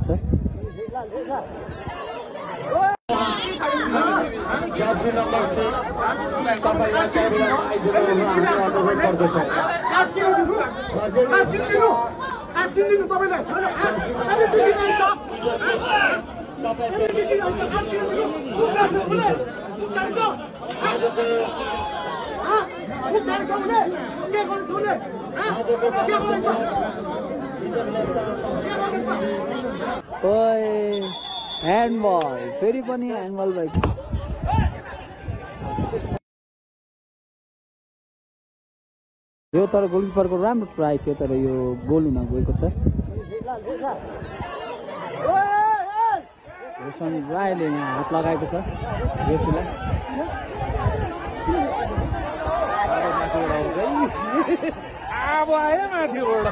छ। Jersey number 6 तपाईँ यहाँ क्याबिनमा आइदिनु हुन हामी अनुरोध गर्दछौँ। ओए ह्यान्डबल, फेरि पनि ह्यान्डबल भाइ। यो तर गोलकिपरको राम्रो ट्राई थियो, तर यो गोल हुन गएको छ। रोशन रायले यहाँ हात लगाएको छ रेफ्रीलाई। अब आयो माथिबाट।